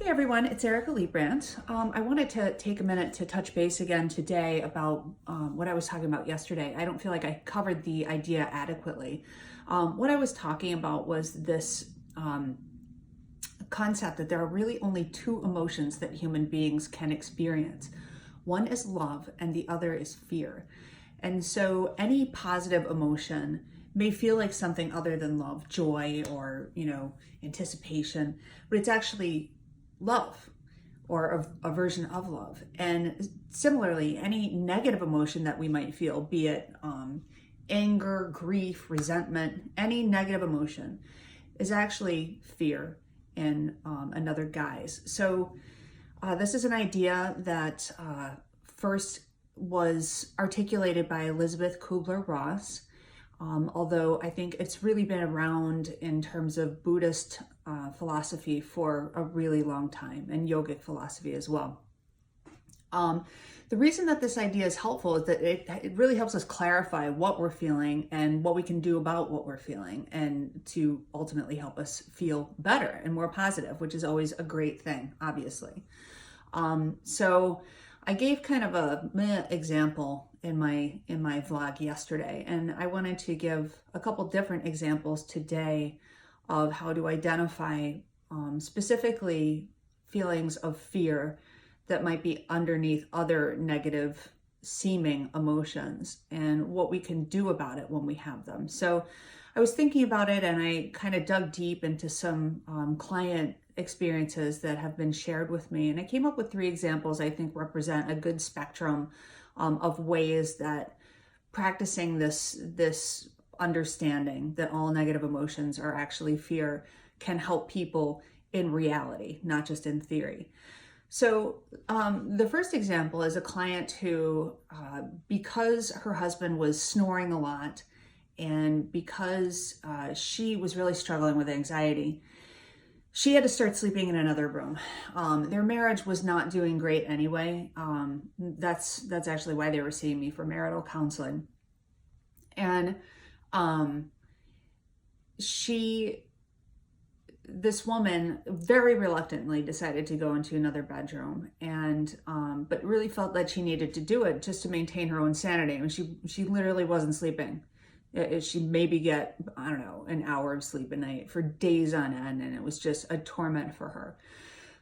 Hey everyone, it's Erica Leibrandt. I wanted to take a minute to touch base again today about what I was talking about yesterday. I don't feel like I covered the idea adequately. What I was talking about was this concept that there are really only two emotions that human beings can experience. One is love and the other is fear. And so any positive emotion may feel like something other than love, joy or, anticipation, but it's actually love or a version of love. And similarly, any negative emotion that we might feel, be it anger, grief, resentment, any negative emotion is actually fear in another guise. So this is an idea that first was articulated by Elizabeth Kubler-Ross, although I think it's really been around in terms of Buddhist philosophy for a really long time, and yogic philosophy as well. The reason that this idea is helpful is that it really helps us clarify what we're feeling and what we can do about what we're feeling, and to ultimately help us feel better and more positive, which is always a great thing, obviously. So I gave kind of a meh example in my vlog yesterday, and I wanted to give a couple different examples today of how to identify specifically feelings of fear that might be underneath other negative seeming emotions and what we can do about it when we have them. So I was thinking about it, and I kind of dug deep into some client experiences that have been shared with me, and I came up with 3 examples I think represent a good spectrum of ways that practicing this understanding that all negative emotions are actually fear can help people in reality, not just in theory. So the first example is a client who, because her husband was snoring a lot, and because she was really struggling with anxiety, she had to start sleeping in another room. Their marriage was not doing great anyway. That's actually why they were seeing me for marital counseling. And this woman very reluctantly decided to go into another bedroom, and but really felt that she needed to do it just to maintain her own sanity. I mean, she literally wasn't sleeping. She maybe get, I don't know, an hour of sleep a night for days on end, and it was just a torment for her.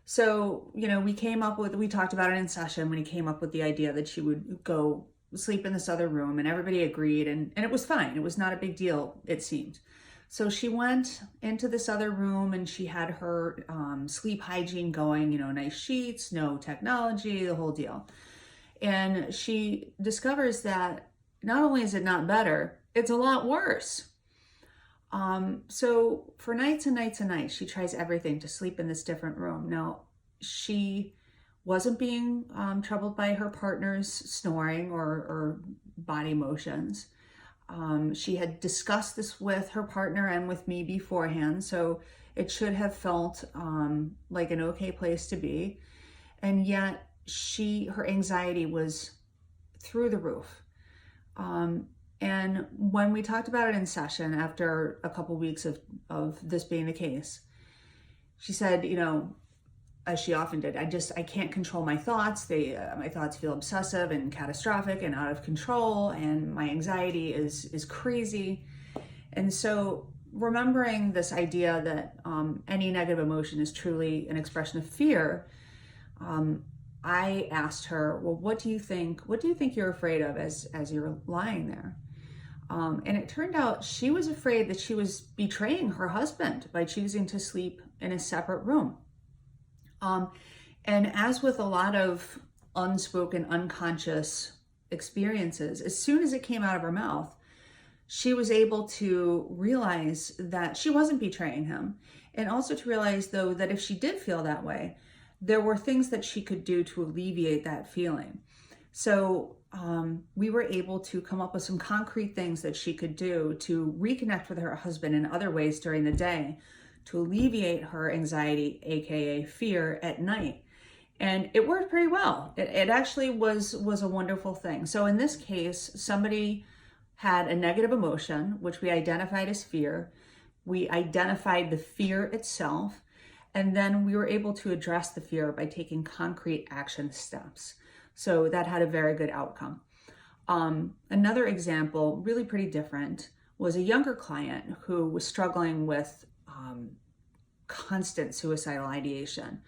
So, we talked about it in session when he came up with the idea that she would go sleep in this other room, and everybody agreed, and it was fine. It was not a big deal, it seemed. So she went into this other room, and she had her sleep hygiene going, nice sheets, no technology, the whole deal. And she discovers that not only is it not better, it's a lot worse. So for nights and nights and nights, she tries everything to sleep in this different room. Now, she wasn't being troubled by her partner's snoring or body motions. She had discussed this with her partner and with me beforehand, so it should have felt like an okay place to be. And yet her anxiety was through the roof. And when we talked about it in session, after a couple weeks of this being the case, she said, as she often did, I can't control my thoughts. My thoughts feel obsessive and catastrophic and out of control, and my anxiety is crazy. And so remembering this idea that any negative emotion is truly an expression of fear, I asked her, well, what do you think you're afraid of as you're lying there? And it turned out she was afraid that she was betraying her husband by choosing to sleep in a separate room. And as with a lot of unspoken, unconscious experiences, as soon as it came out of her mouth, she was able to realize that she wasn't betraying him. And also to realize, though, that if she did feel that way, there were things that she could do to alleviate that feeling. So we were able to come up with some concrete things that she could do to reconnect with her husband in other ways during the day to alleviate her anxiety, aka fear, at night. And it worked pretty well. It actually was a wonderful thing. So in this case, somebody had a negative emotion, which we identified as fear. We identified the fear itself, And then we were able to address the fear by taking concrete action steps. So that had a very good outcome. Another example, really pretty different, was a younger client who was struggling with constant suicidal ideation.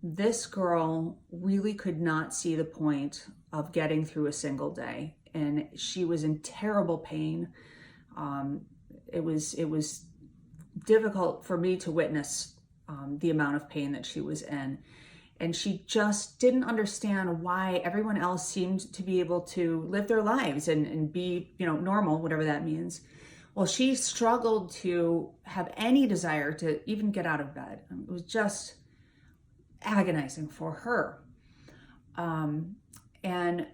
This girl really could not see the point of getting through a single day, and she was in terrible pain. It was difficult for me to witness the amount of pain that she was in. And she just didn't understand why everyone else seemed to be able to live their lives and be, normal, whatever that means. Well, she struggled to have any desire to even get out of bed. It was just agonizing for her. And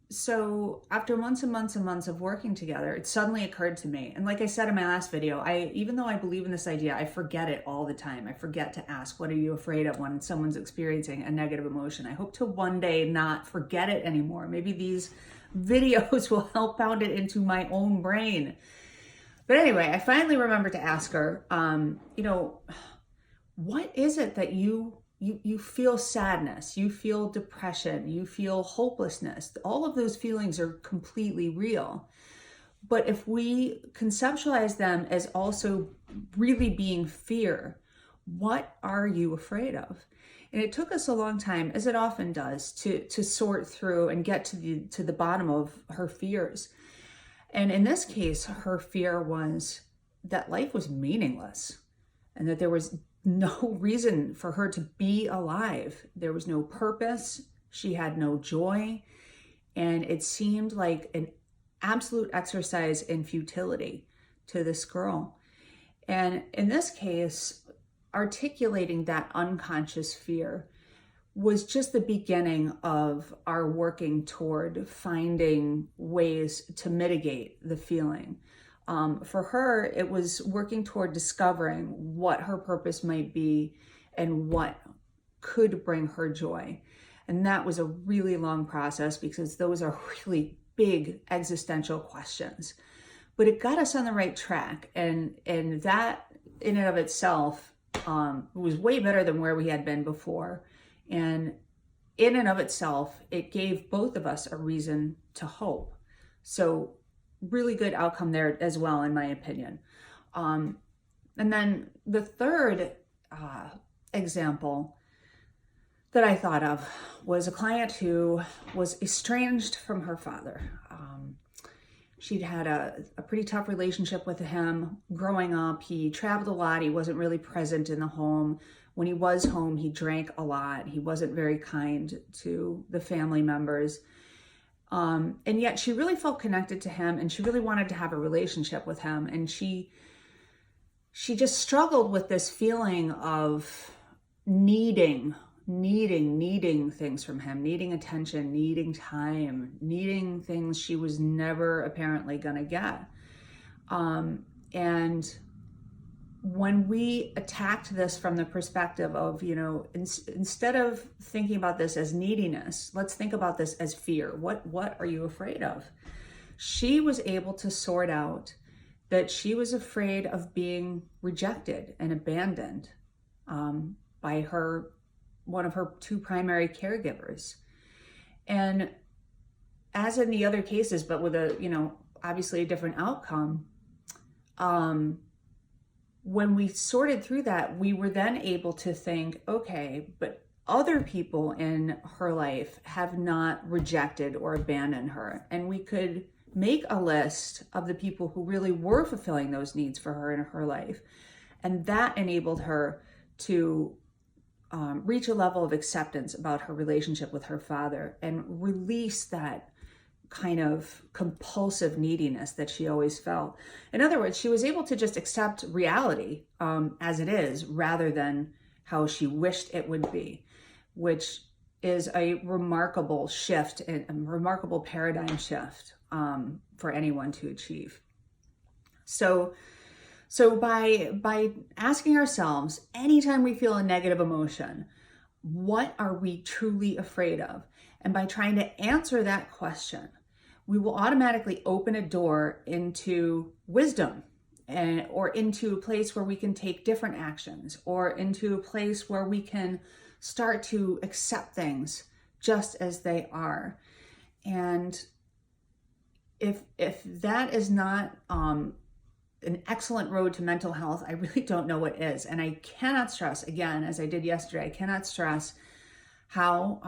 so after months and months and months of working together, it suddenly occurred to me. And like I said in my last video, even though I believe in this idea, I forget it all the time. I forget to ask, what are you afraid of when someone's experiencing a negative emotion? I hope to one day not forget it anymore. Maybe these videos will help pound it into my own brain. But anyway, I finally remembered to ask her, what is it that you feel sadness, you feel depression, you feel hopelessness. All of those feelings are completely real. But if we conceptualize them as also really being fear, what are you afraid of? And it took us a long time, as it often does, to sort through and get to the bottom of her fears. And in this case, her fear was that life was meaningless and that there was no reason for her to be alive. There was no purpose. She had no joy. And it seemed like an absolute exercise in futility to this girl. And in this case, articulating that unconscious fear was just the beginning of our working toward finding ways to mitigate the feeling. For her, it was working toward discovering what her purpose might be and what could bring her joy. And that was a really long process because those are really big existential questions. But it got us on the right track. And that in and of itself was way better than where we had been before. And in and of itself, it gave both of us a reason to hope. So really good outcome there as well, in my opinion. And then the third example that I thought of was a client who was estranged from her father. She'd had a pretty tough relationship with him growing up. He traveled a lot. He wasn't really present in the home. When he was home, he drank a lot. He wasn't very kind to the family members. And yet she really felt connected to him and she really wanted to have a relationship with him. And she just struggled with this feeling of needing things from him, needing attention, needing time, needing things she was never apparently gonna get. And when we attacked this from the perspective of, instead of thinking about this as neediness, let's think about this as fear. What are you afraid of? She was able to sort out that she was afraid of being rejected and abandoned by one of her two primary caregivers. And as in the other cases, but with obviously a different outcome, when we sorted through that, we were then able to think, okay, but other people in her life have not rejected or abandoned her. And we could make a list of the people who really were fulfilling those needs for her in her life. And that enabled her to reach a level of acceptance about her relationship with her father and release that kind of compulsive neediness that she always felt. In other words, she was able to just accept reality as it is rather than how she wished it would be, which is a remarkable shift and a remarkable paradigm shift for anyone to achieve. So by asking ourselves, anytime we feel a negative emotion, what are we truly afraid of? And by trying to answer that question, we will automatically open a door into wisdom or into a place where we can take different actions, or into a place where we can start to accept things just as they are. And if that is not an excellent road to mental health, I really don't know what is. And I cannot stress, again, as I did yesterday, I cannot stress how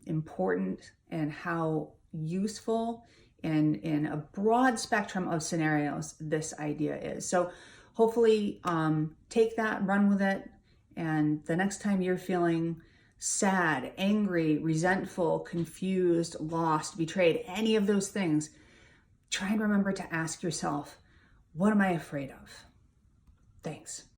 important and how useful in a broad spectrum of scenarios this idea is. So hopefully take that, run with it, and the next time you're feeling sad, angry, resentful, confused, lost, betrayed, any of those things, try and remember to ask yourself, what am I afraid of? Thanks.